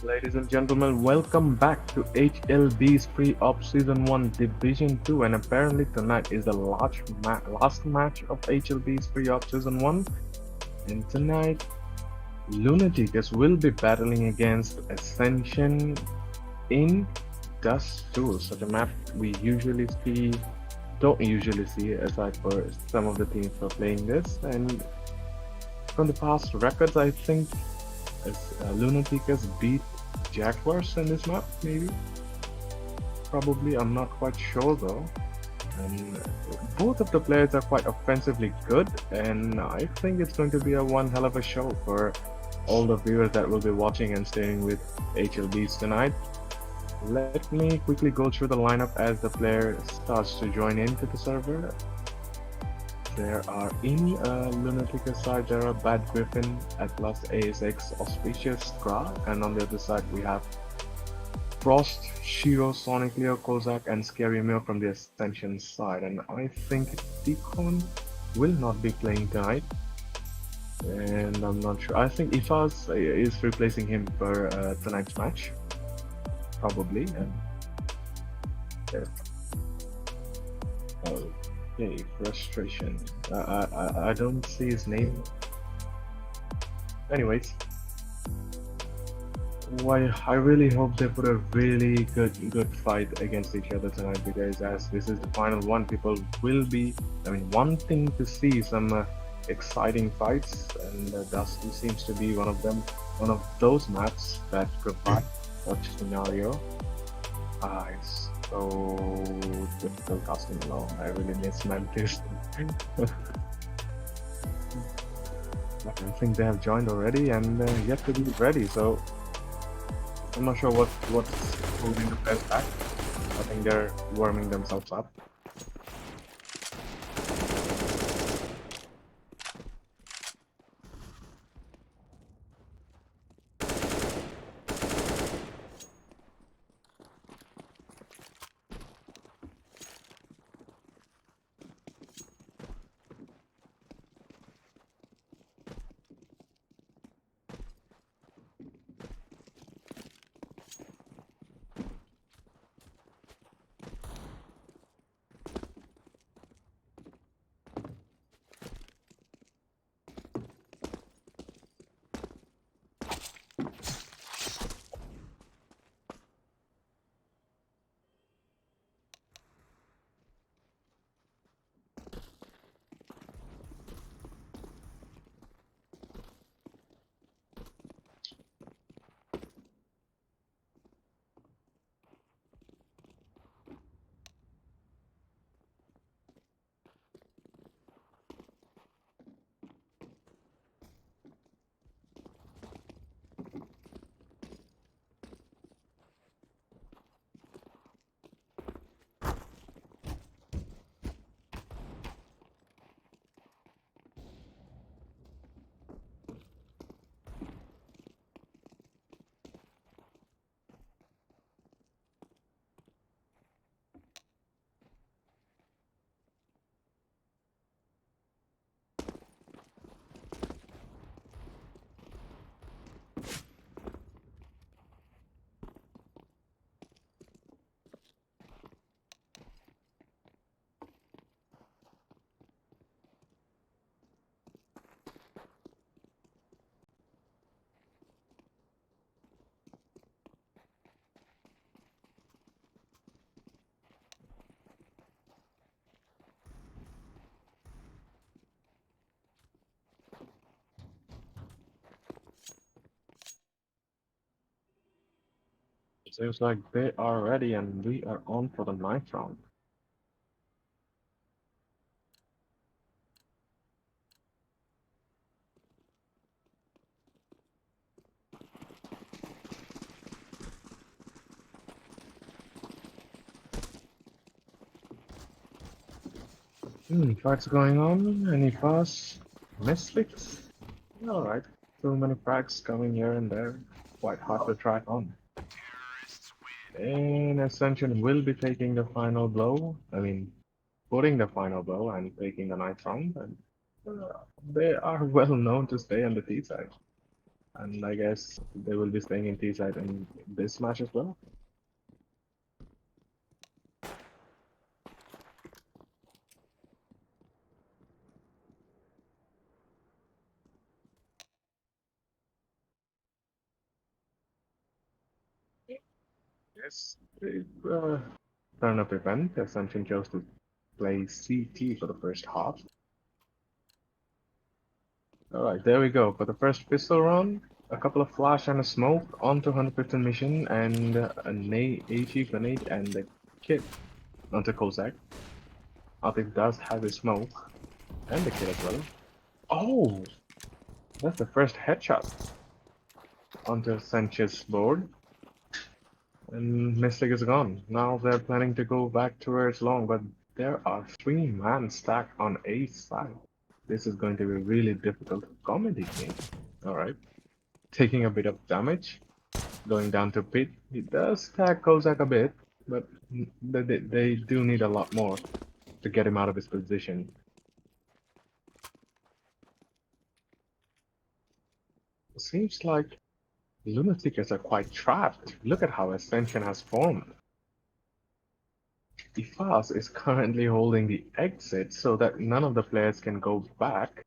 Ladies and gentlemen, welcome back to HLB's Preop Season 1 Division 2, and apparently tonight is the last match of HLB's Preop Season 1. And tonight, Lunaticus will be battling against Ascension in Dust 2, such a map we don't usually see aside for some of the teams who are playing this. And from the past records, I think Lunaticus beat Jaguars in this map, maybe? Probably, I'm not quite sure though. And both of the players are quite offensively good, and I think it's going to be a one hell of a show for all the viewers that will be watching and staying with HLBs tonight. Let me quickly go through the lineup as the player starts to join into the server. There are in Lunaticus side, there are Bad Griffin, Atlas, ASX, Auspicious, Gra, and on the other side we have Frost, Shiro, Sonic, Leo, Kozak, and Scary Meal from the Ascension side. And I think Deacon will not be playing tonight. And I'm not sure. I think Ifaz is replacing him for tonight's match. Probably. And yeah. Okay, frustration. I don't see his name. Anyways. Why I really hope they put a really good fight against each other tonight, because as this is the final one, people will be wanting to see some exciting fights, and Dusty seems to be one of them, one of those maps that provide such scenario. It's so difficult casting alone. I really miss Mantis. I think they have joined already and yet to be ready, so I'm not sure what's holding the players back. I think they're warming themselves up. Seems like they are ready and we are on for the ninth round. Fights going on. Any pass? Misfits? Alright. Too many frags coming here and there. Quite hard to track on. And Ascension will be taking the final blow. Putting the final blow and taking the ninth round. And they are well known to stay on the T side. And I guess they will be staying in T-side in this match as well. Yes. Turn up event. Ascension chose to play CT for the first half. Alright, there we go. For the first pistol round, a couple of flash and a smoke onto 115 mission and a nade, AG grenade and the kit onto Kozak. Atif does have a smoke and the kit as well. Oh! That's the first headshot onto Sanchez's board. And Mystic is gone. Now they're planning to go back towards long, but there are 3-man stacked on A side. This is going to be really difficult comedy game. Alright. Taking a bit of damage. Going down to pit. He does stack Kozak a bit, but they do need a lot more to get him out of his position. It seems like Lunaticus are quite trapped. Look at how Ascension has formed. Ifas is currently holding the exit so that none of the players can go back.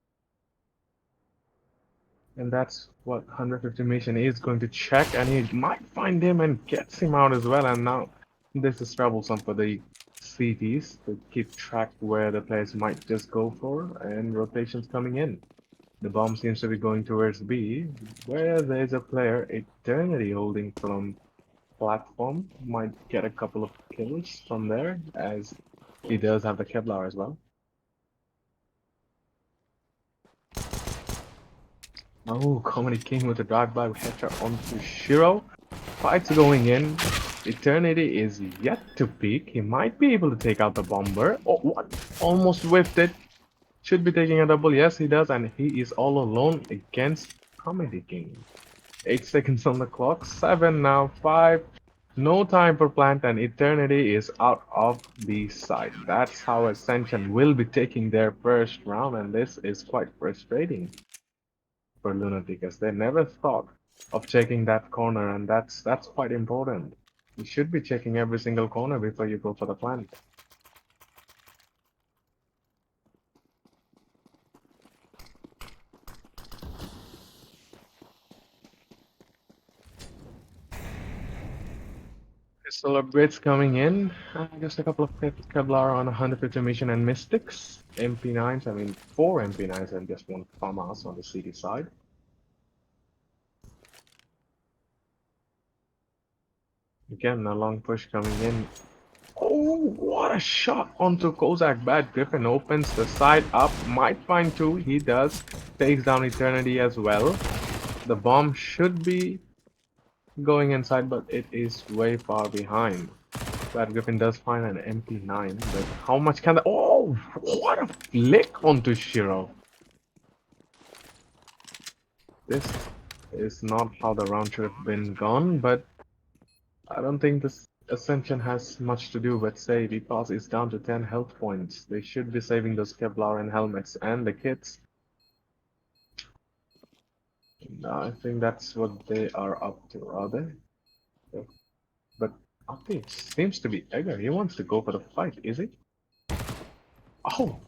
And that's what 150 mission is going to check, and he might find him and gets him out as well. And now this is troublesome for the CTs to keep track where the players might just go for, and rotations coming in. The bomb seems to be going towards B, where there's a player, Eternity, holding from platform. Might get a couple of kills from there, as he does have the Kevlar as well. Oh, Comedy King with a drive-by headshot onto Shiro. Fights going in. Eternity is yet to peak. He might be able to take out the bomber. Oh, what? Almost whiffed it. Should be taking a double. Yes, he does. And he is all alone against Comedy King. 8 seconds on the clock. 7 now. 5. No time for plant. And Eternity is out of the side. That's how Ascension will be taking their first round. And this is quite frustrating for Lunaticus. They never thought of checking that corner, and that's quite important. You should be checking every single corner before you go for the plant. Pistol upgrades coming in. Just a couple of Kevlar on 150 mission and Mystics. MP9s, I mean 4 MP9s and just 1 FAMAS on the CD side. Again, a long push coming in. Oh, what a shot onto Kozak. Bad Griffin opens the side up. Might find 2. He does. Takes down Eternity as well. The bomb should be going inside, but it is way far behind. Bad Griffin does find an MP9, but how much can the... Oh, what a flick onto Shiro. This is not how the round should have been gone, but I don't think this Ascension has much to do but save. Because is down to 10 health points. They should be saving those Kevlar and helmets and the kits. I think that's what they are up to, are they? Yeah. But it seems to be Egger. He wants to go for the fight, is he? Oh!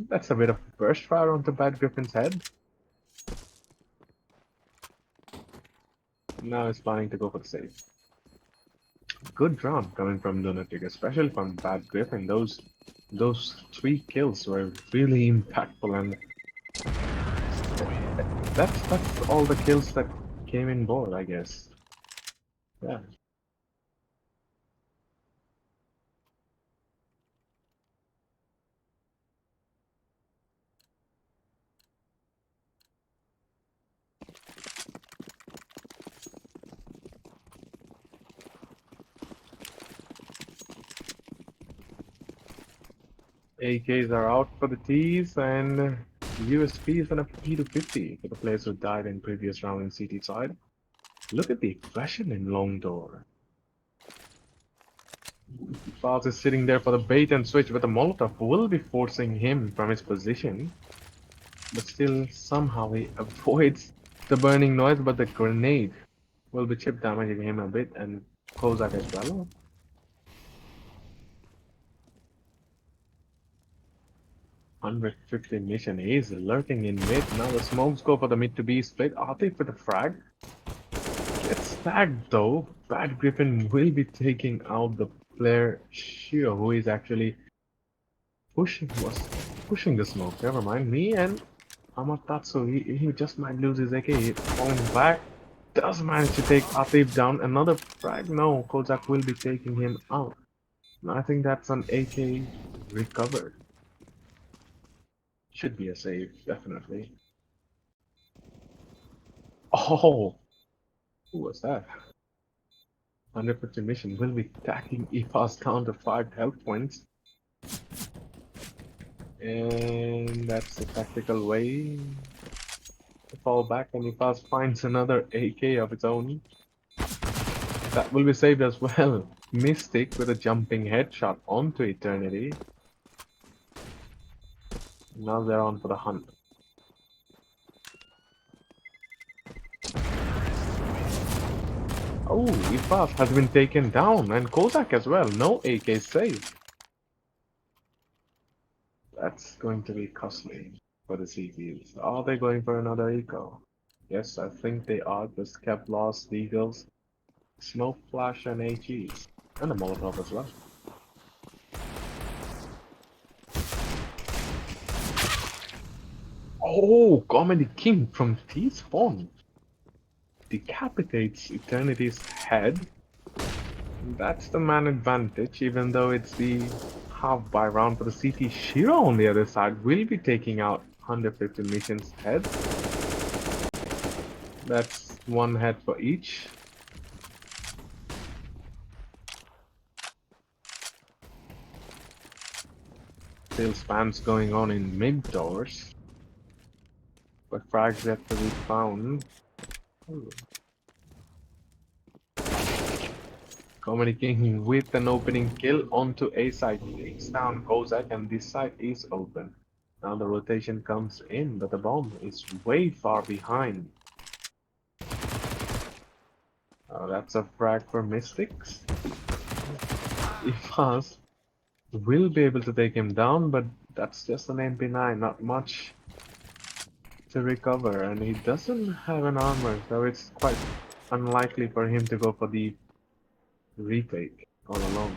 That's a bit of burst fire onto Bad Griffin's head. Now he's planning to go for the save. Good round coming from Lunatic, especially from Bad Griffin. Those 3 kills were really impactful, and that's all the kills that came in board, I guess. Yeah. AKs are out for the Ts, and USPs and a P250 for the players who died in previous round in CT side. Look at the aggression in Long Door. Faz is sitting there for the bait and switch, but the Molotov will be forcing him from his position. But still, somehow he avoids the burning noise, but the grenade will be chip damaging him a bit, and Kozak as well. 150 mission is lurking in mid. Now the smokes go for the mid to B split. Atif with the frag. Gets tagged though. Bad Griffin will be taking out the player Shio, who is actually was pushing the smoke. Never mind. Me and Amatatsu, he just might lose his AK. He's falling back. Does manage to take Atif down. Another frag. No, Kozak will be taking him out. I think that's an AK recovered. Should be a save, definitely. Oh, who was that? 150 mission will be tacking EFAS down to 5 health points. And that's a tactical way to fall back, and EFAS finds another AK of its own. That will be saved as well. Mystic with a jumping headshot onto Eternity. Now they're on for the hunt. Oh, EFAS has been taken down, and Kozak as well. No AK saved. That's going to be costly for the CTs. Are they going for another eco? Yes, I think they are. Just kept lost Eagles, Smoke Flash, and HEs. And a Molotov as well. Oh, Comedy King from T-Spawn decapitates Eternity's head. That's the man advantage, even though it's the half buy round for the CT. Shiro on the other side will be taking out 150 missions head. That's one head for each. Still spams going on in mid doors. But frags yet to be found. Ooh. Comedy King with an opening kill onto A side. Takes down Kozak, and this side is open. Now the rotation comes in, but the bomb is way far behind. That's a frag for Mystics. Ifas will be able to take him down, but that's just an MP9, not much to recover, and he doesn't have an armor, so it's quite unlikely for him to go for the retake all alone.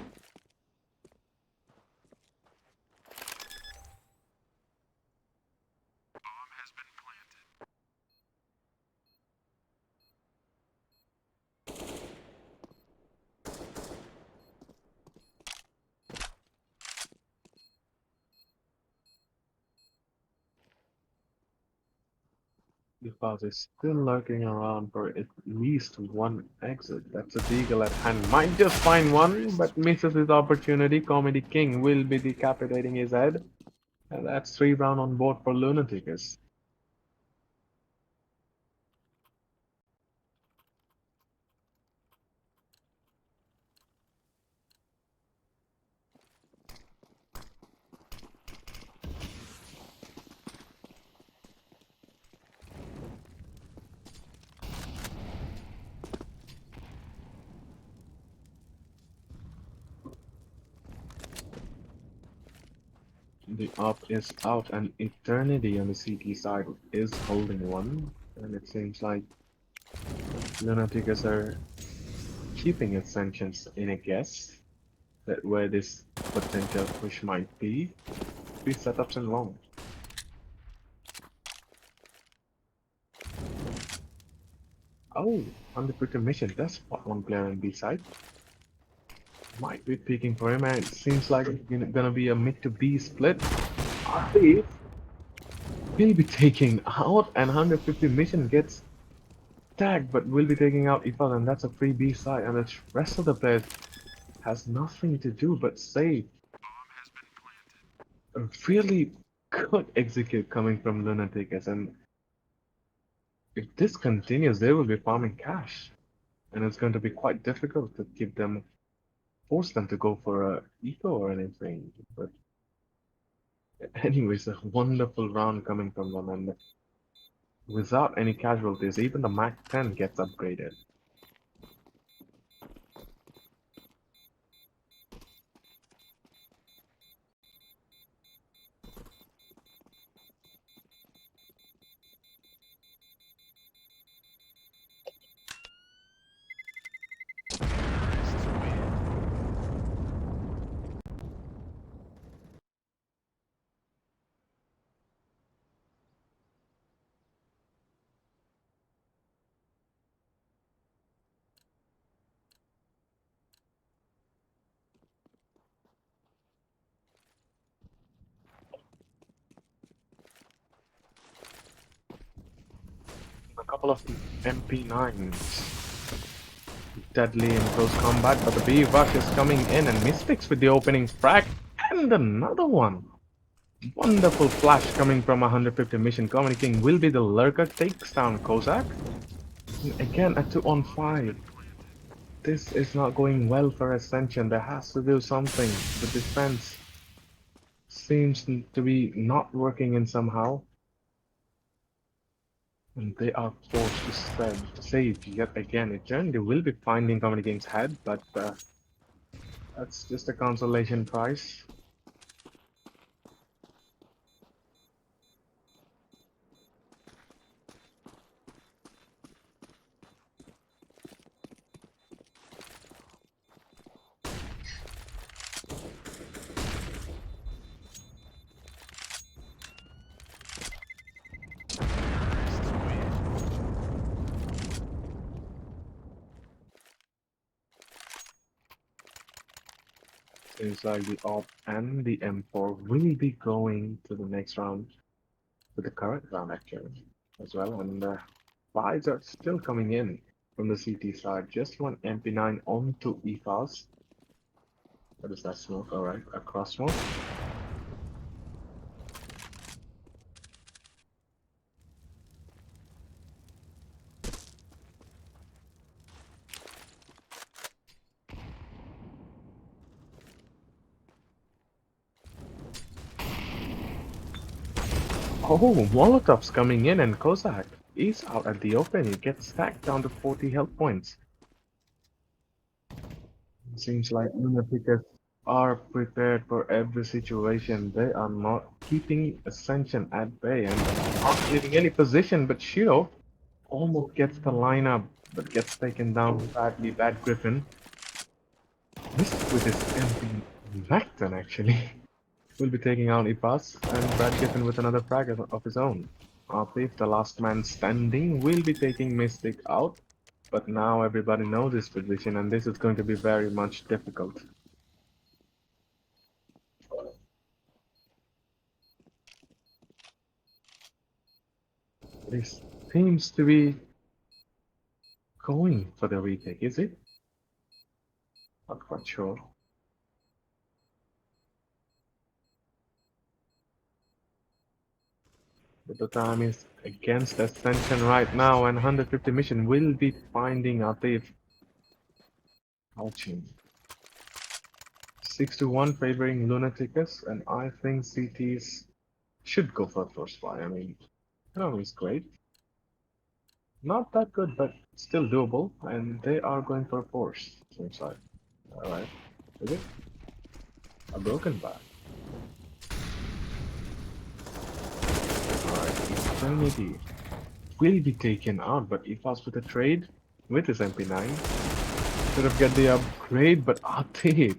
Because is still lurking around for at least one exit. That's a deagle at hand. Might just find one, but misses his opportunity. Comedy King will be decapitating his head. And that's 3 round on board for Lunaticus. The up is out, and Eternity on the CT side is holding one. And it seems like Lunaticus are keeping Ascensions in a guess that where this potential push might be. 3 setups in long. Oh, undefeated mission. That's spot one player on B side. Might be peeking for him, and it seems like it's gonna be a mid to B split. Arif will be taking out, and 150 mission gets tagged, but will be taking out Ifal, and that's a free B side, and the rest of the players has nothing to do but save. A really good execute coming from Lunaticus, and if this continues, they will be farming cash, and it's going to be quite difficult to keep them, force them to go for a eco or anything. But anyways, a wonderful round coming from them, and without any casualties. Even the Mac 10 gets upgraded. A couple of MP9s. Deadly in close combat, but the B rush is coming in and Mystics with the opening frag and another one. Wonderful flash coming from 150 mission. Communicating will be the lurker takes down Kozak. And again a 2-on-5. This is not going well for Ascension. There has to do something. The defense seems to be not working in somehow. And they are forced to save yet again. Again, they will be finding Communicating's head, but that's just a consolation prize. Seems like the AWP and the M4 will be going to the next round, to the current round actually, as well. And buys are still coming in from the CT side. Just one MP9 onto EFAS. What is that smoke? Alright, a cross smoke. Oh, Molotov's coming in and Kozak is out at the open. He gets stacked down to 40 health points. Seems like Lunaticus are prepared for every situation. They are not keeping Ascension at bay and not leaving any position, but Shiro almost gets the lineup, but gets taken down badly. Bad Griffin. Missed with his MP Vecton actually. Will be taking out Ipas and Brad Griffin with another frag of his own. Artif, the last man standing, will be taking Mystic out, but now everybody knows his position and this is going to be very much difficult. This seems to be going for the retake, is it? Not quite sure. But the time is against Ascension right now and 150 mission will be finding Artif. Ouching. 6-1 favoring Lunaticus, and I think CTs should go for first buy. I mean, economy is great. Not that good, but still doable, and they are going for a force. Seems like. Alright. Is it? A broken back. Alright, Eternity will be taken out, but EFAS with a trade with his MP9. Should have get the upgrade, but Ate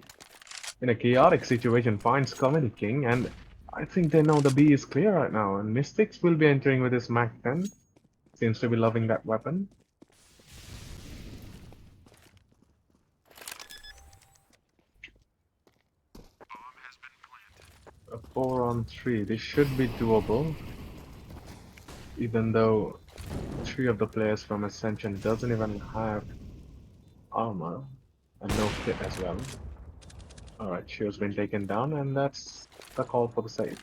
in a chaotic situation finds Comedy King, and I think they know the B is clear right now, and Mystics will be entering with his Mac 10. Seems to be loving that weapon. A 4-on-3. This should be doable. Even though 3 of the players from Ascension doesn't even have armor and no kit as well. Alright, Shio's been taken down and that's the call for the save.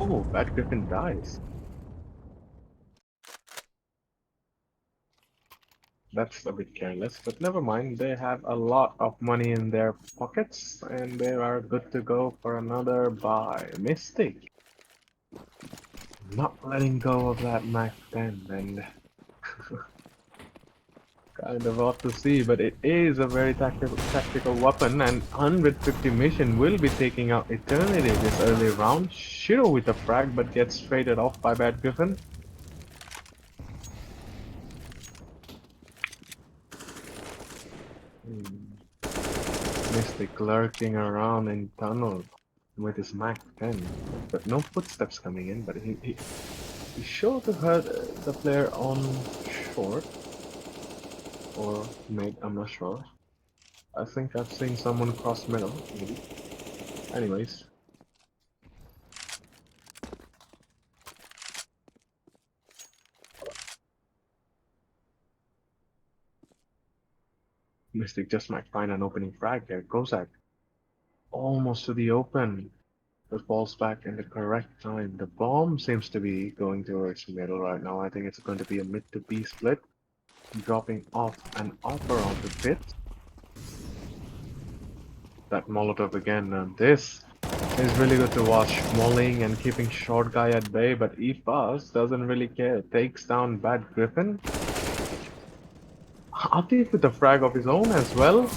Oh, Bad Griffin dies. That's a bit careless, but never mind. They have a lot of money in their pockets and they are good to go for another buy. Mystic. Not letting go of that Mac 10 and kind of odd to see, but it is a very tactical weapon and 150 mission will be taking out Eternity this early round. Shiro with a frag but gets traded off by Bad Griffin. Mystic lurking around in tunnel with his Mac 10, but no footsteps coming in, but he's sure to hurt the player on short or mid, I'm not sure. I think I've seen someone cross middle, maybe. Anyways. Mystic just might find an opening frag there. Kozak almost to the open, but falls back in the correct time. The bomb seems to be going towards middle right now. I think it's going to be a mid to B split, dropping off an offer on the pit. That Molotov again, and this is really good to watch. Mulling and keeping short guy at bay, but Efas doesn't really care. Takes down Bad Griffin. Atif with a frag of his own as well.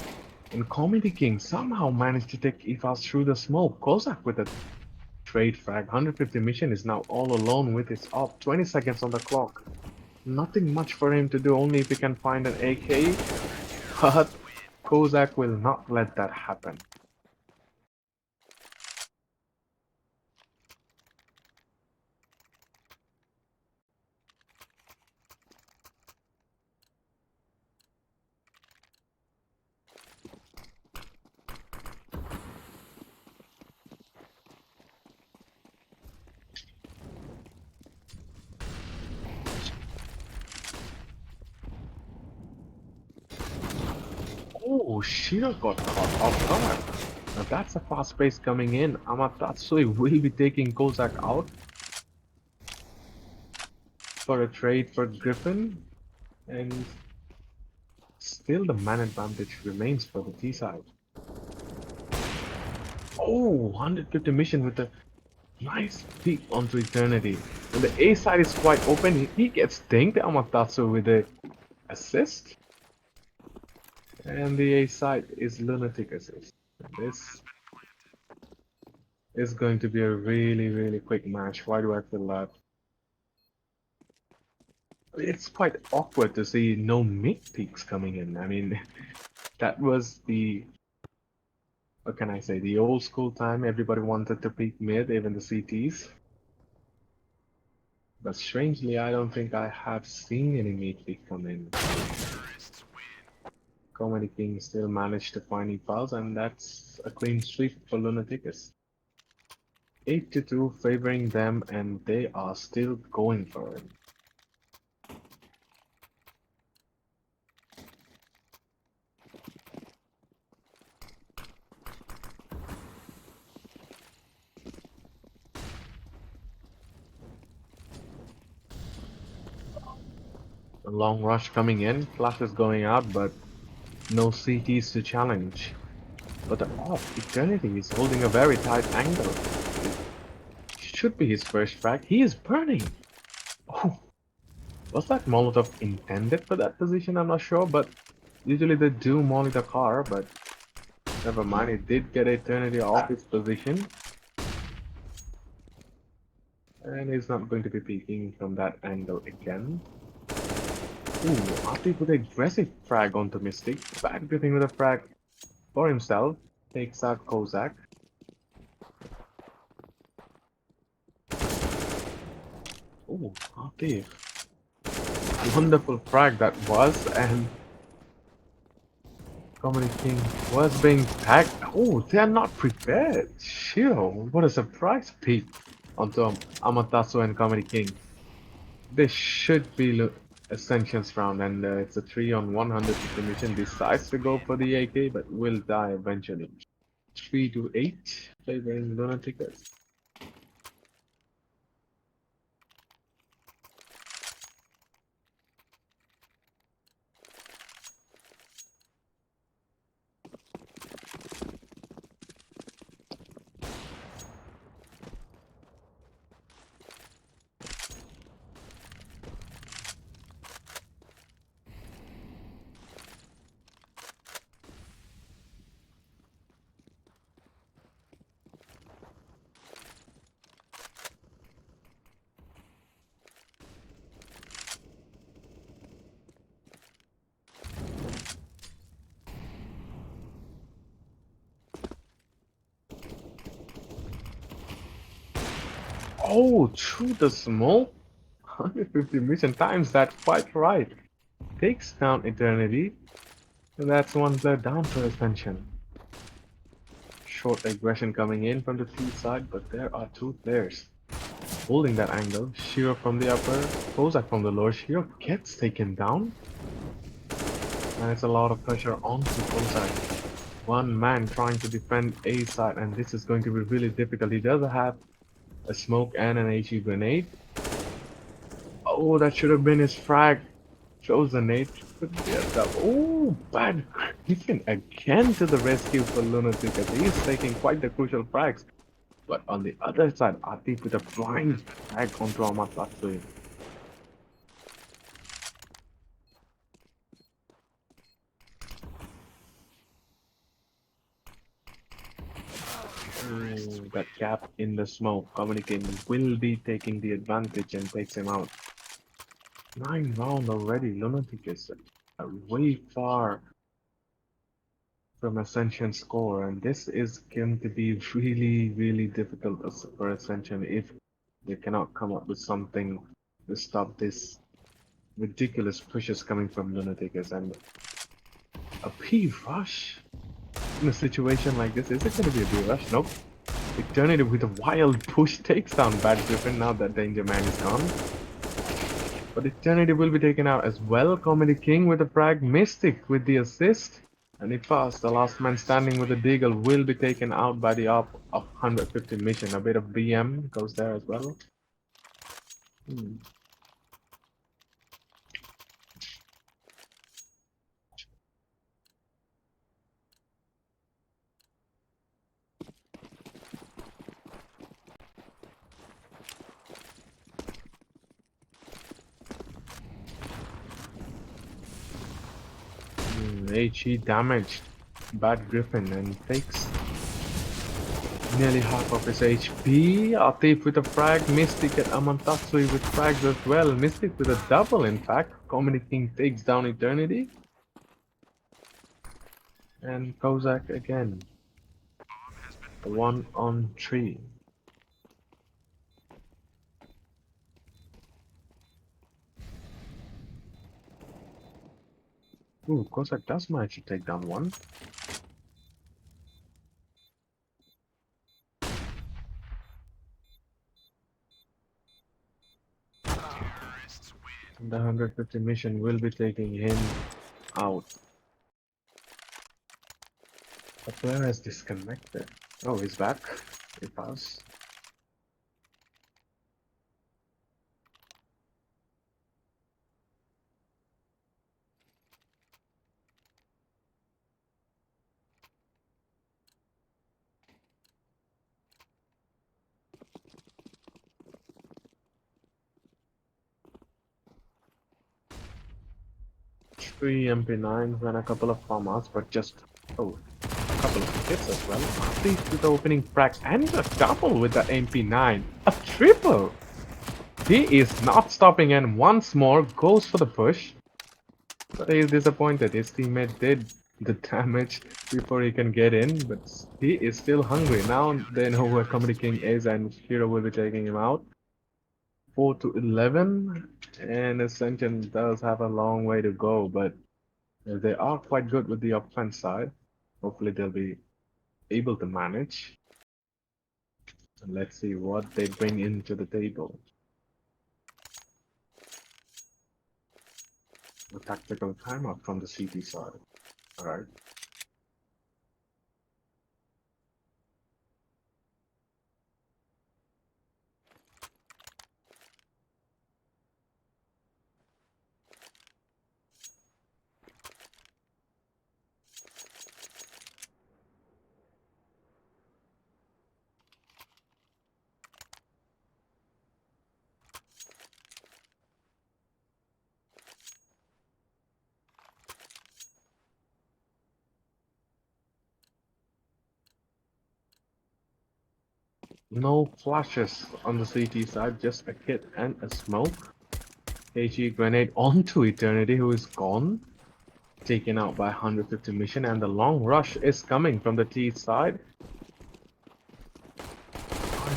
And Comedy King somehow managed to take Efas through the smoke. Kozak with a trade frag. 150 mission is now all alone with his op. 20 seconds on the clock. Nothing much for him to do, only if he can find an AK. But Kozak will not let that happen. Oh, Shiro got caught off guard. Now that's a fast pace coming in. Amatatsui will be taking Kozak out for a trade for Griffin. And still the man advantage remains for the T side. Oh, 150 mission with a nice peek onto Eternity. And the A side is quite open. He gets dinged, Amatatsu, with a assist. And the A side is Lunaticus. This is going to be a really quick match. Why do I feel that? It's quite awkward to see no mid peaks coming in. I mean, that was the, what can I say, the old school time. Everybody wanted to peak mid, even the CTs. But strangely, I don't think I have seen any mid peak come in. Comedy King still managed to find E-Files, and that's a clean sweep for Lunaticus. 8-2 favoring them, and they are still going for it. A long rush coming in, flash is going out, but no CTs to challenge. But the off, Eternity is holding a very tight angle. It should be his first frag. He is burning! Oh, was that Molotov intended for that position? I'm not sure, but usually they do molly the car, but never mind, it did get Eternity off his position. And he's not going to be peeking from that angle again. Ooh, after he put an aggressive frag onto Mystic, Bad Griffin with a frag for himself, takes out Kozak. Ooh, Atif. Wonderful frag that was, and Comedy King was being tagged. Oh, they are not prepared. Shiro, what a surprise peek onto Amaterasu and Comedy King. This should be Ascension's round, and it's a 3-on-100 if the mission decides to go for the AK, but will die eventually. 3-8, favoring Lunaticus. Oh, through the smoke? 150 mission times that quite right. Takes down Eternity. And that's one player down for Ascension. Short aggression coming in from the T side, but there are two players holding that angle. Shiro from the upper, Kozak from the lower. Shiro gets taken down. And it's a lot of pressure onto Kozak. One man trying to defend A side, and this is going to be really difficult. He does have a smoke and an HE grenade. Oh, that should have been his frag. Shows the nade. Oh, bad Griffin again to the rescue for Lunaticus. He's taking quite the crucial frags. But on the other side, Atif with a flying frag onto Amatatsu. Oh, that gap in the smoke. Communicating will be taking the advantage and takes him out. 9 round already. Lunaticus way far from Ascension score, and this is going to be really difficult for Ascension if they cannot come up with something to stop this ridiculous pushes coming from Lunaticus. And a P rush in a situation like this, is it going to be a B rush? Nope. Eternity with a wild push takes down Bad Griffin now that Danger Man is gone. But Eternity will be taken out as well. Comedy King with a frag, Mystic with the assist. And if fast, the last man standing with the Deagle will be taken out by the op of 150 mission. A bit of BM goes there as well. HE damaged Bad Griffin and takes nearly half of his HP. Atif with a frag, Mystic and Amantatsui with frags as well. Mystic with a double in fact. Comedy King takes down Eternity. And Kozak again. 1 on 3. Ooh, Kozak does manage to take down one. The 150 mission will be taking him out. The player has disconnected. Oh, he's back. He passed. Three MP9s and a couple of farmers, but just a couple of hits as well. Please with the opening frag and a double with the MP9. A triple! He is not stopping and once more goes for the push. But he is disappointed. His teammate did the damage before he can get in, but he is still hungry. Now they know where Comedy King is and Shiro will be taking him out. 4 to 11, and Ascension does have a long way to go, but they are quite good with the offense side. Hopefully they'll be able to manage. And let's see what they bring into the table. A tactical timeout from the CT side. Alright. No flashes on the CT side, just a hit and a smoke. HE grenade onto Eternity, who is gone. Taken out by 150 mission, and the long rush is coming from the T side.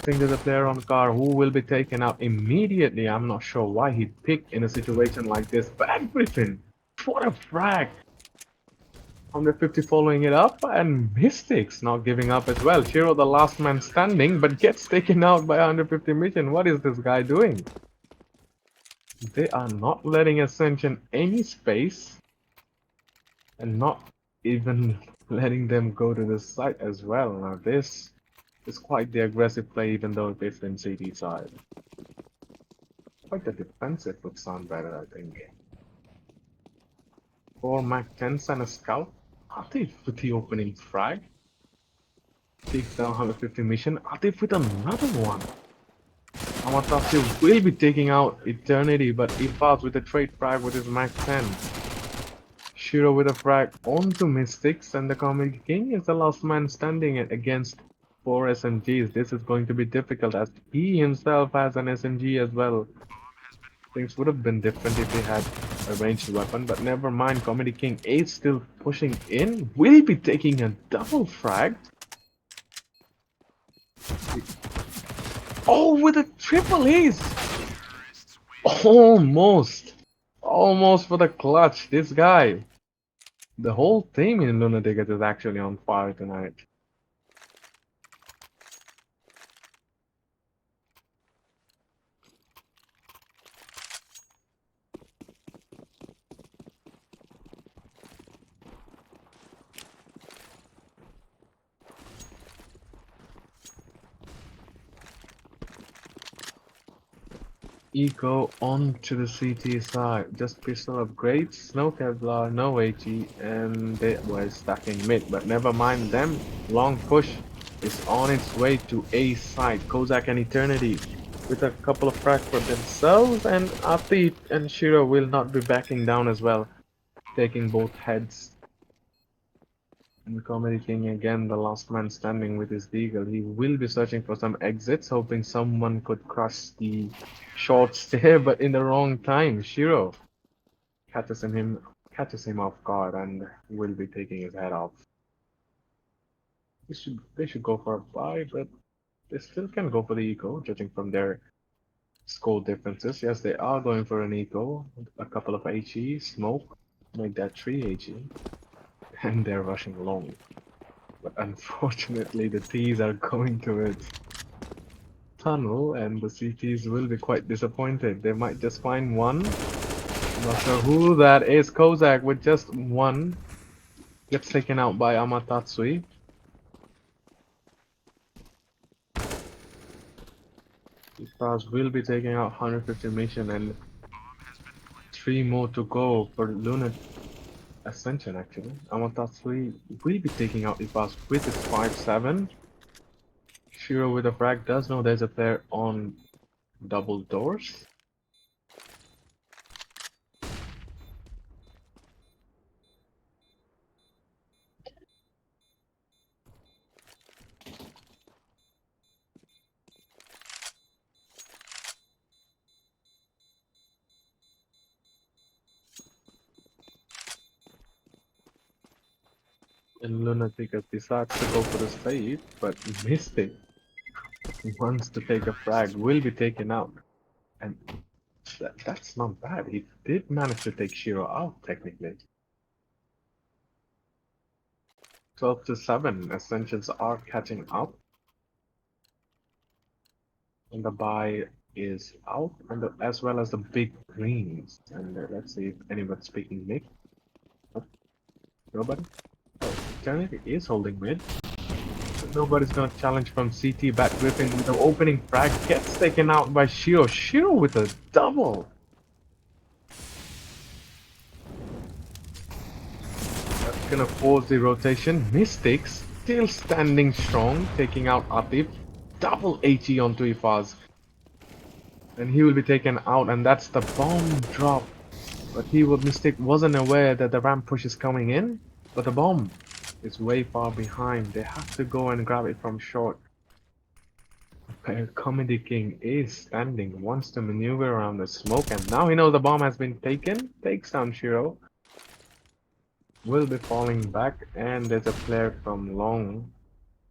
think there's a player on car who will be taken out immediately. I'm not sure why he picked in a situation like this. Bad Griffin! What a frag! 150 following it up, and Mystics not giving up as well. Shiro the last man standing, but gets taken out by 150 mission. What is this guy doing? They are not letting Ascension any space, and not even letting them go to the site as well. Now this is quite the aggressive play, even though it's in CD side. Quite the defensive would sound better, I think. 4 Mac 10s and a scout. Atif with the opening frag. Takes down 150 mission. Atif with another one. Amaterasu will be taking out Eternity, but Ifaz with a trade frag with his Mac 10. Shiro with a frag onto Mystics, and the Comedy King is the last man standing against 4 SMGs. This is going to be difficult as he himself has an SMG as well. Things would have been different if he had a ranged weapon, but never mind. Comedy King is still pushing in. Will be taking a double frag. Oh, with a triple ace! Almost! Almost for the clutch. This guy. The whole team in Lunaticus is actually on fire tonight. Eco onto the CT side. Just pistol upgrades, no Kevlar, no HE, and they were stacking mid. But never mind them. Long push is on its way to A side. Kozak and Eternity with a couple of frags for themselves, and Atit and Shiro will not be backing down as well, taking both heads. And Comedy King again, the last man standing with his deagle. He will be searching for some exits, hoping someone could crush the short stare, but in the wrong time. Shiro catches him off guard and will be taking his head off. They should go for a buy, but they still can go for the eco, judging from their score differences. Yes, they are going for an eco, a couple of HE, smoke, make that 3 HE, and they're rushing long. But unfortunately, the T's are going towards tunnel, and the CTs will be quite disappointed. They might just find one. I'm not sure who that is. Kozak with just one gets taken out by Amatatsui. Ifraz will be taking out 150 mission, and 3 more to go for Ascension actually. Amatatsui will be taking out Ifraz with his 5-7. Shiro with a frag does know there's a player on double doors. And Lunaticus decides to go for the save, but Mystic wants to take a frag, will be taken out. And that's not bad. He did manage to take Shiro out, technically. 12-7, Ascensions are catching up. And the buy is out, and as well as the big greens. And let's see if anyone's speaking Nick. Oh, nobody? Oh, Eternity is holding mid. Nobody's gonna challenge from CT. Bat Griffin with the opening frag gets taken out by Shiro. Shiro with a double. That's gonna force the rotation. Mystics still standing strong, taking out Atif. Double HE onto Ifaz. And he will be taken out, and that's the bomb drop. But Mystic wasn't aware that the ramp push is coming in, but the bomb is way far behind. They have to go and grab it from short. Comedy King is standing, wants to maneuver around the smoke, and now he knows the bomb has been taken. Takes down Shiro. Will be falling back, and there's a player from long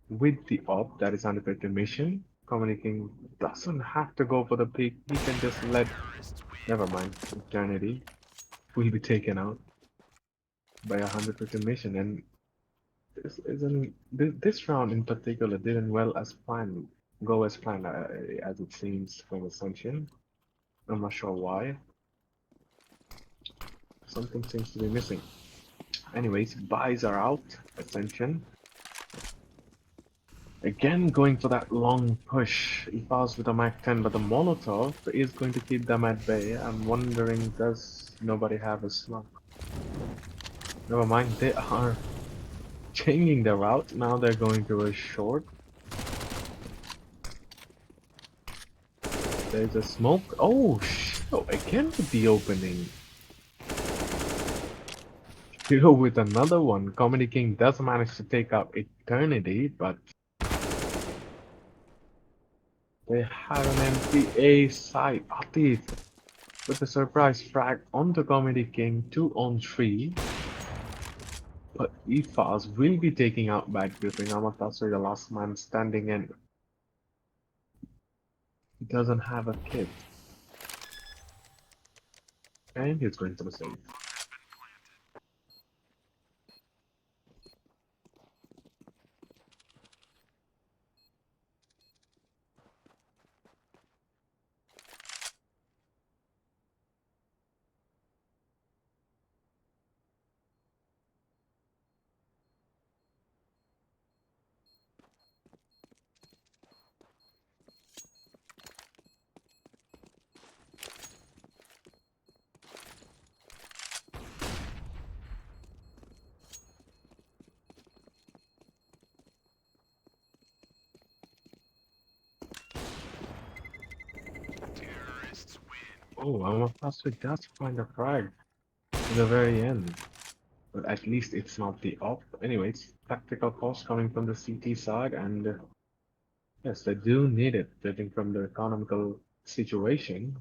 with the op that is under the mission. Comedy King doesn't have to go for the peak. He can just let. Never mind. Eternity will be taken out by 100% mission, and this isn't. This round in particular didn't well as planned. Go as planned, as it seems from Ascension. I'm not sure why. Something seems to be missing. Anyways, buys are out. Ascension. Again, going for that long push. He falls with a Mach 10, but the Molotov is going to keep them at bay. I'm wondering, does nobody have a slug? Never mind, they are changing their route. Now they're going to a short. There's a smoke. Oh, shit. Again with the opening. Hero with another one. Comedy King does manage to take out Eternity, but they have an empty A side. Atif with a surprise frag onto Comedy King, 2 on 3. But Ifas will be taking out Bad Gripping. Amaterasu, the last man standing, and he doesn't have a kit. And he's going to the save. Oh, Amaterasu does find a frag in the very end. But at least it's not the op. Anyways, tactical cost coming from the CT side, and yes, they do need it, judging from the economical situation.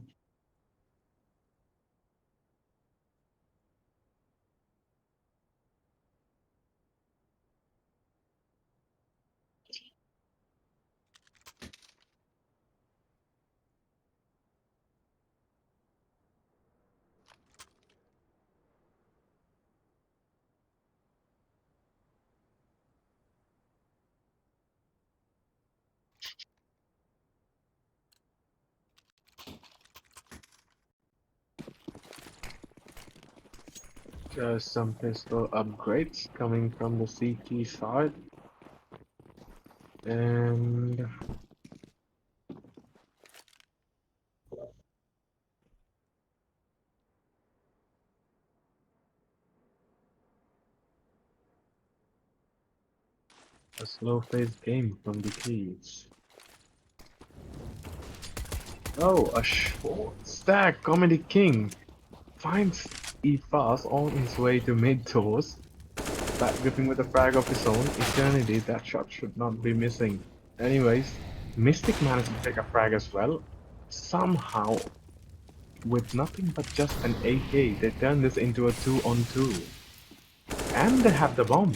Just some pistol upgrades coming from the CT side. And a slow-paced game from the keys. Oh, a short stack! Comedy King finds E-Fast on his way to mid-toes. Back gripping with a frag of his own. Eternity, that shot should not be missing. Anyways, Mystic managed to take a frag as well. Somehow, with nothing but just an AK, they turn this into a 2-on-2. And they have the bomb.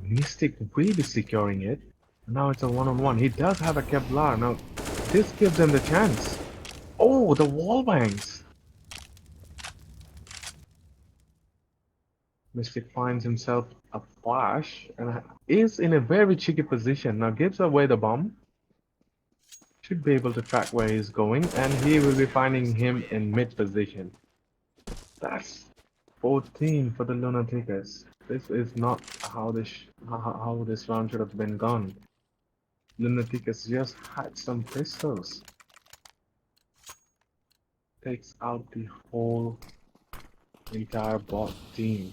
Mystic will be securing it. Now it's a 1-on-1. He does have a Kevlar. Now, this gives them the chance. Oh, the wall bangs. Mystic finds himself a flash and is in a very tricky position. Now gives away the bomb. Should be able to track where he's going, and he will be finding him in mid position. That's 14 for the Lunaticus. This is not how this round should have been gone. Lunaticus just had some pistols. Takes out the whole entire bot team.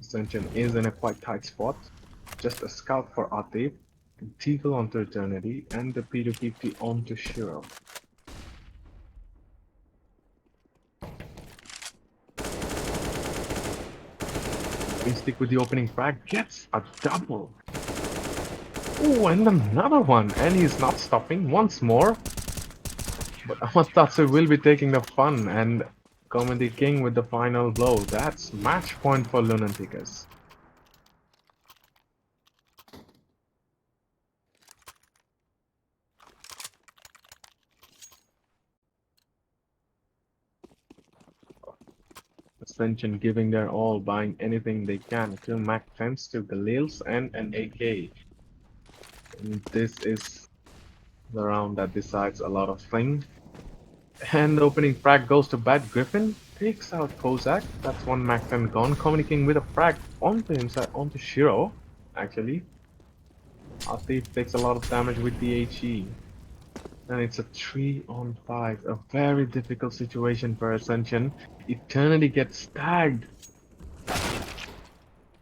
Ascension is in a quite tight spot. Just a scout for Atif, Teagle onto Eternity, and the P2PP onto Shiro. Stick with the opening frag, gets a double. Oh, and another one, and he's not stopping once more. But Amaterasu will be taking the fun, and Comedy King with the final blow. That's match point for Lunaticus. Ascension giving their all, buying anything they can. Kill Mac 10s to Galils and an AK. And this is the round that decides a lot of things. And the opening frag goes to Bad Griffin. Takes out Kozak. That's one Mac 10 gone. Communicating with a frag onto himself, onto Shiro, actually. Atif takes a lot of damage with the HE. And it's a 3-on-5. A very difficult situation for Ascension. Eternity gets tagged.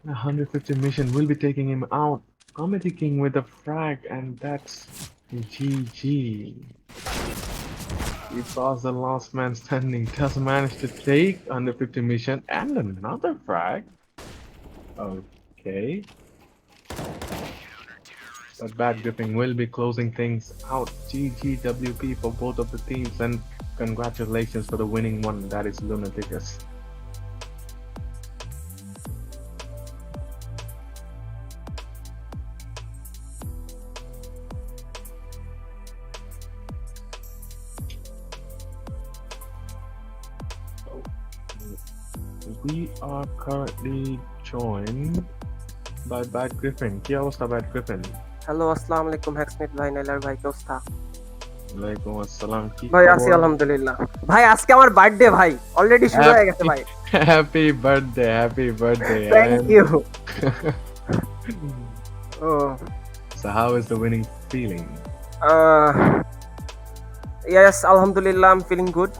150 mission will be taking him out. Comedy King with a frag, and that's GG. He passed the last man standing. Does manage to take 150 mission and another frag. Okay. But Bad Gripping will be closing things out. GGWP for both of the teams, and congratulations for the winning one. That is Lunaticus. We are currently joined by Bad Griffin. কি অবস্থা Bad Griffin? Hello, আসসালামু আলাইকুম হ্যাকসমিথ ভাই, নাইলার ভাই, কি অবস্থা? ওয়ালাইকুম আসসালাম। কি ভাই আছি আলহামদুলিল্লাহ। ভাই আজকে আমার বার্থডে ভাই, অলরেডি শুরু হয়ে গেছে ভাই। Happy birthday. Thank you. Oh. So how is the winning feeling? Yes, alhamdulillah, I'm feeling good.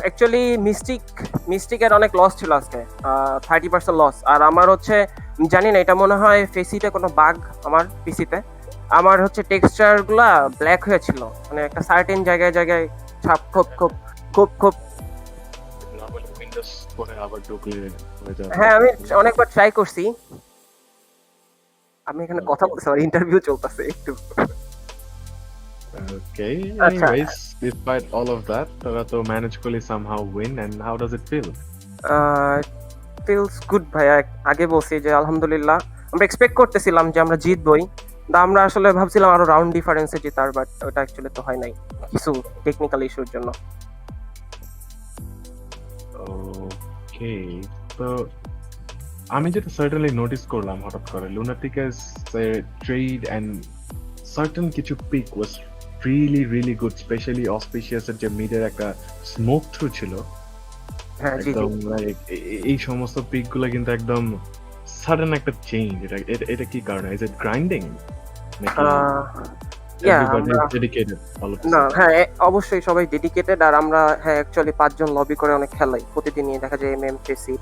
Actually মিস্টিকের অনেক লস ছিল আজকে, 30% লস। আর আমার হচ্ছে জানি না, এটা মনে হয় ফেসিতে কোনো বাগ আমার পিসিতে। আমার হচ্ছে টেক্সচারগুলা ব্ল্যাক হয়েছিল, মানে একটা সার্টেন জায়গায় ছাপ খুব হ্যাঁ, আমি অনেকবার ট্রাই করছি। আমি এখানে কথা বলছি, আমার ইন্টারভিউ চলতেছে একটু। Okay, anyways, despite all of that, Torato managed to somehow win, and how does it feel? Feels good ভাইয়া। আগে বলছি যে আলহামদুলিল্লাহ, আমরা এক্সপেক্ট করতেছিলাম যে আমরা জিতবই। আমরা আসলে ভাবছিলাম আরো রাউন্ড ডিফারেন্সে জিতার, বাট ওটা অ্যাকচুয়ালি তো হয় নাই, কিছু টেকনিক্যাল ইস্যুর জন্য। Okay, so আমি যেটা সার্টেনলি নোটিস করলাম হঠাৎ করে, Lunaticus trade and certain কিছু pick was really good, especially auspicious এর যে মিডের একটা স্মোক থ্রু ছিল। একদম লাইক এই সমস্ত পিক গুলো কিন্তু একদম সাডেন একটা চেঞ্জ। এটা কি কারণে? Is it grinding? হ্যাঁ, অবশ্যই সবাই ডেডিকেটেড। আর আমরা অ্যাকচুয়ালি 5 জন লবি করে অনেক খেলাই, প্রতিদিনই দেখা যায় এমএমপিসি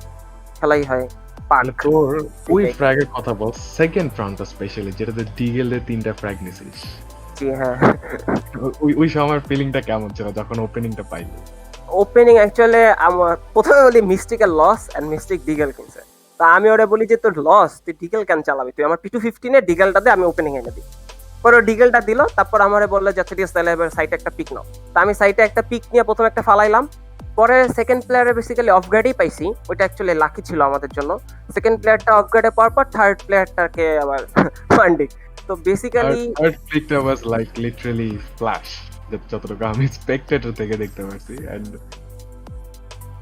খেলাই হয়। তোর ওই ফ্র্যাগের কথা বল, সেকেন্ড রাউন্ড স্পেশালি, যেটাতে ডিগেলের 3টা ফ্র্যাগ নিছিস। জি হ্যাঁ, ওই সময় ফিলিংটা কেমন ছিল যখন ওপেনিংটা পাইলি? ওপেনিং অ্যাকচুয়ালি আমার প্রথমে বলি মিস্টিকের লস এন্ড মিস্টিক ডিগেল কিনছে। তা আমি ওরে বলি যে তোর লস, তুই ডিগেল কেন চালাবি, তুই আমার P215 এর ডিগেলটা দে, আমি ওপেনিং এনে দিই। পরে ডিগেলটা দিল, তারপর আমারে বললো যে আচ্ছা ঠিক আছে, তাহলে এবার সাইটে একটা পিক নাও। তা আমি সাইটে একটা পিক নিয়ে প্রথম একটা ফালাইলাম। পরে সেকেন্ড প্লেয়ারে বেসিক্যালি অফ গার্ডই পাইছি, ওইটা অ্যাকচুয়ালি লাকি ছিল আমাদের জন্য। সেকেন্ড প্লেয়ারটা অফ গার্ডে পাওয়ার পর থার্ড প্লেয়ারটাকে আবার মান্ডি। তো বেসিক্যালি থার্ড পিকটা ওয়াজ লাইক লিটারালি ফ্ল্যাশ, যতটুকু আমি স্পেক্টেটর থেকে দেখতে পারছি। And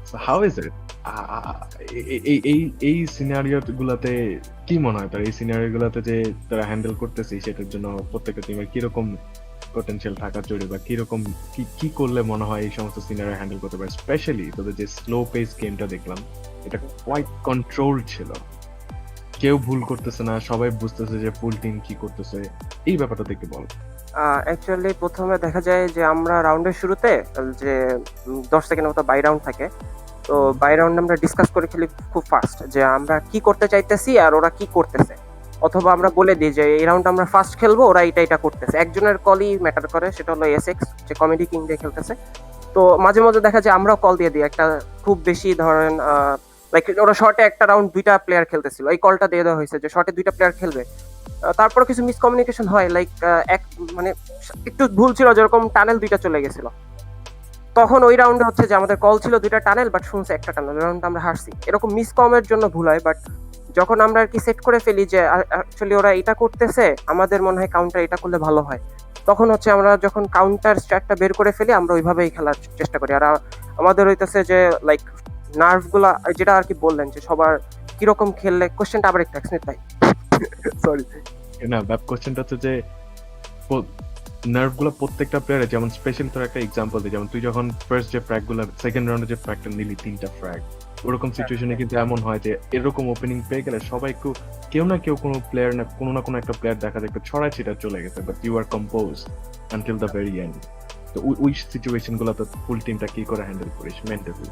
so how is it এই সিনারিও গুলাতে কি মনে হয় তোর? এই সিনারিও গুলাতে যে তোরা হ্যান্ডেল করতেছিস, সেটার জন্য প্রত্যেকটা টিমের কিরকম পটেনশিয়াল থাকা জরুরি, বা কিরকম কি করলে মনে হয় এই সমস্ত সিনারিও হ্যান্ডেল করতে পারে? স্পেশালি তোদের যে স্লো পেস গেমটা দেখলাম, এটা কোয়াইট কন্ট্রোল ছিল, কেউ ভুল করতেছে না, সবাই বুঝতেছে যে ফুল টিম কি করতেছে। এই ব্যাপারটা দেখে বল। অ্যাকচুয়ালি প্রথমে দেখা যায় যে আমরা রাউন্ডের শুরুতে যে 10 সেকেন্ডের মতো বাই রাউন্ড থাকে, তো বাই রাউন্ড আমরা ডিসকাস করে খেলি খুব ফাস্ট, যে আমরা কি করতে চাইতেছি আর ওরা কি করতেছে। অথবা আমরা বলে দিই যে এই রাউন্ড আমরা ফার্স্ট খেলবো, ওরা এটা করতেছে। একজনের কলই ম্যাটার করে, সেটা হলো এসএক্স, যে কমেডি কিং দিয়ে খেলতেছে। তো মাঝে মাঝে দেখা যায় আমরাও কল দিয়ে দিই একটা, খুব বেশি ধরেন লাইক ওরা শর্টে একটা রাউন্ড 2টা প্লেয়ার খেলতেছিল, এই কলটা দিয়ে দেওয়া হয়েছে যে শর্টে 2টা প্লেয়ার খেলবে। তারপরে কিছু মিসকমিউনিকেশন হয়, লাইক মানে একটু ভুল ছিল, যেরকম টানেল 2টা চলে গেছিল। তখন ওই রাউন্ডে হচ্ছে যে আমাদের কল ছিল 2টা টানেল, বাট শুনছে একটা টানেল, রাউন্ডটা আমরা হারছি। এরকম মিসকমের জন্য ভুল হয়, বাট যখন আমরা আর কি সেট করে ফেলি যে অ্যাকচুয়ালি ওরা এটা করতেছে, আমাদের মনে হয় কাউন্টার এটা করলে ভালো হয়, তখন হচ্ছে আমরা যখন কাউন্টার স্ট্র্যাটটা বের করে ফেলি, আমরা ওইভাবেই খেলার চেষ্টা করি। আর আমাদের হইতেছে যে লাইক নার্ভ গুলা, যেটা আর কি বললেন যে সবার কিরকম খেললে, কোশ্চেনটা আবার একটু এক্সপ্লেন তাই সরি না, কোশ্চেনটা হচ্ছে যে নার্ভ গুলো প্রত্যেকটা প্লেয়ারে, যেমন স্পেশালি তোর একটা এক্সাম্পল দিই, যেমন তুই যখন ফার্স্ট যে ফ্র্যাগ গুলো, সেকেন্ড রাউন্ডে যে ফ্র্যাগটা নিলি 3টা ফ্র্যাগ, ওরকম সিচুয়েশনে কিন্তু এমন হয় যে এরকম ওপেনিং পেয়ে গেলে সবাই একটু, কেউ না কেউ কোনো প্লেয়ার না কোনো একটা প্লেয়ার দেখা যায় একটু ছড়াই ছিটা চলে গেছে, but you are compose until the very end. তো ওই সিচুয়েশন গুলো তো ফুল টিমটা কি করে হ্যান্ডেল করিস মেন্টালি?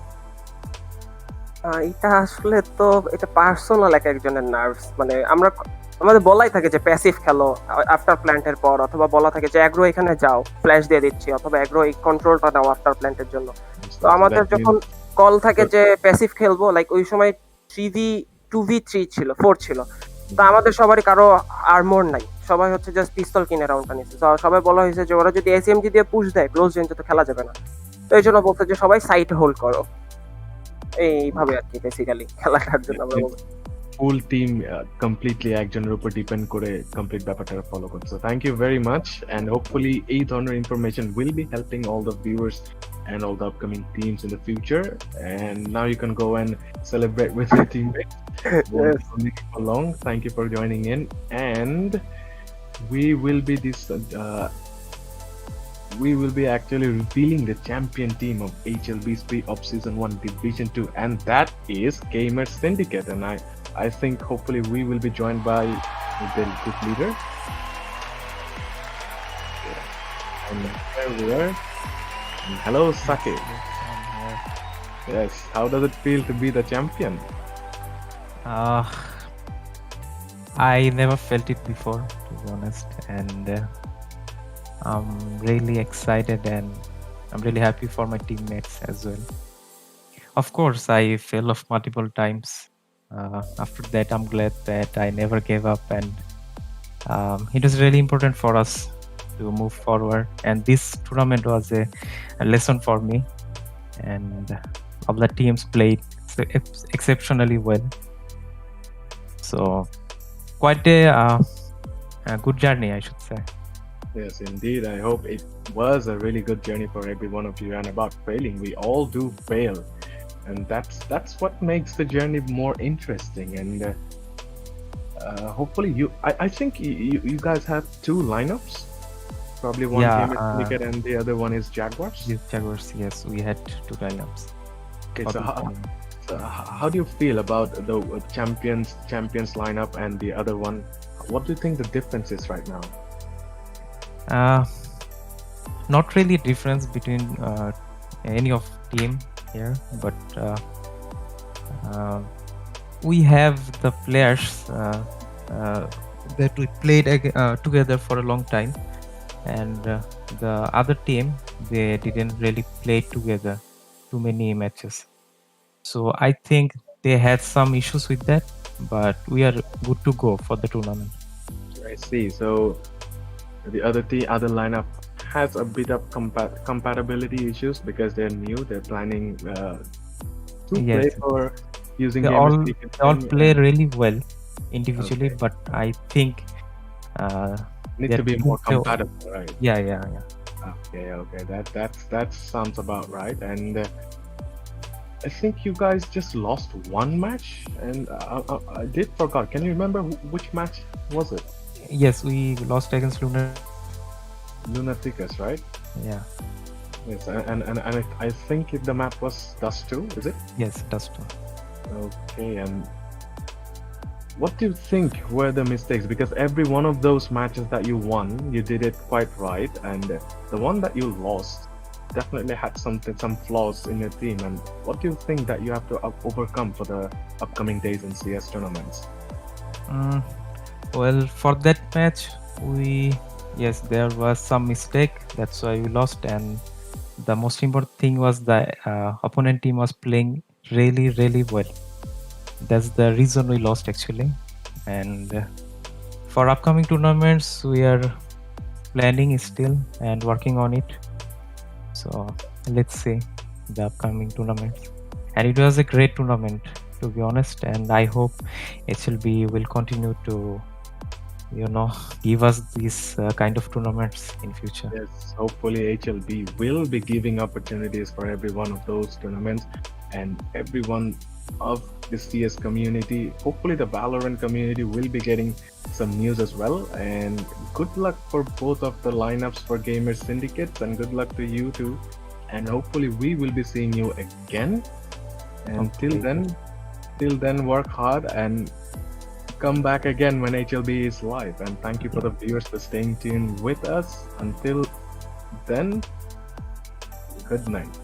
এটা আসলে তো এটা পার্সোনাল এক একজনের নার্ভস, মানে আমাদের বলাই থাকে যে প্যাসিভ খেলো আফটার প্ল্যান্টের পর, অথবা বলা থাকে যে অ্যাগ্রো এখানে যাও ফ্ল্যাশ দিয়ে দিচ্ছি, অথবা অ্যাগ্রো এই কন্ট্রোলটা নাও আফটার প্ল্যান্টের জন্য। তো আমাদের যখন কল থাকে যে প্যাসিভ খেলবো, লাইক ওই সময় 3v 2v3 ছিল, 4 ছিল, তো আমাদের সবারই কারো আর্মর নাই, সবাই হচ্ছে জাস্ট পিস্তল কিনে রাউন্ডটা নিচ্ছে। তো সবাই বলা হয়েছে যে ওরা যদি এসএমজি দিয়ে পুশ দেয় ক্লোজ রেঞ্জে তো খেলা যাবে না, তো এই জন্য বলতে যে সবাই সাইট হোল্ড করো, এইভাবে আর কি বেসিক্যালি খেলাটার জন্য আমরা বলবো। ফুল টিম কমপ্লিটলি একজনের উপর ডিপেন্ড করে কমপ্লিট ব্যাপারটা ফলো করছে। Thank you very much, and hopefully এই ধরনের information will be helping all the viewers and all the upcoming teams in the future. And now you can go and celebrate with your teammates. Won't be for long. Thank you for joining in, and we will be actually revealing the champion team of HLB's Preop Season 1 Division 2, and that is Gamer Syndicate. And I think hopefully we will be joined by the group leader. And there we are. And hello, Sake. Yes, how does it feel to be the champion? I never felt it before, to be honest, and I'm really excited, and I'm really happy for my teammates as well. Of course, I fell off multiple times. After that, I'm glad that I never gave up, and it was really important for us to move forward. And this tournament was a lesson for me, and all the teams played exceptionally well. So, quite a good journey, I should say. Yes, indeed. I hope it was a really good journey for every one of you. And about failing, we all do fail, and that's what makes the journey more interesting. And hopefully, I think you guys have 2 lineups. Probably one Yeah, team is Syndicate and the other one is Jaguars. Yes, Jaguars. Yes, we had 2 lineups. Okay, for so this how, tournament. so how do you feel about the champions lineup and the other one? What do you think the difference is right now? Not really difference between any of team here, but we have the players that we played together for a long time, and the other team, they didn't really play together too many matches. So I think they had some issues with that, but we are good to go for the tournament. I see. So the other lineup has a bit of compatibility issues because they're new. They're planning to play Yes, for using they Gamer all Syndicate they all and play really well individually, Okay. but I think need their to be team more play- compatible, right? yeah. Okay. That sounds about right. And I think you guys just lost one match, and I did forgot. Can you remember which match was it? Yes, we lost against Lunaticus, right? Yeah, Yes, and I think the map was Dust 2, is it? yes, that's true. Okay, and what do you think were the mistakes? Because every one of those matches that you won, you did it quite right, and the one that you lost definitely had some flaws in your team. And what do you think that you have to overcome for the upcoming days in CS tournaments? Well, for that match, yes, there was some mistake. That's why we lost. And the most important thing was the opponent team was playing really, really well. That's the reason we lost actually. And for upcoming tournaments, we are planning still and working on it. So let's see the upcoming tournaments. And it was a great tournament, to be honest. And I hope HLB will continue to, give us these kind of tournaments in future. Yes, hopefully HLB will be giving opportunities for every one of those tournaments and everyone of the CS community. Hopefully the Valorant community will be getting some news as well. And good luck for both of the lineups for Gamer Syndicates, and good luck to you too. And hopefully we will be seeing you again. And till then, work hard and come back again when HLB is live. And thank you for the viewers for staying tuned with us. Until then, good night.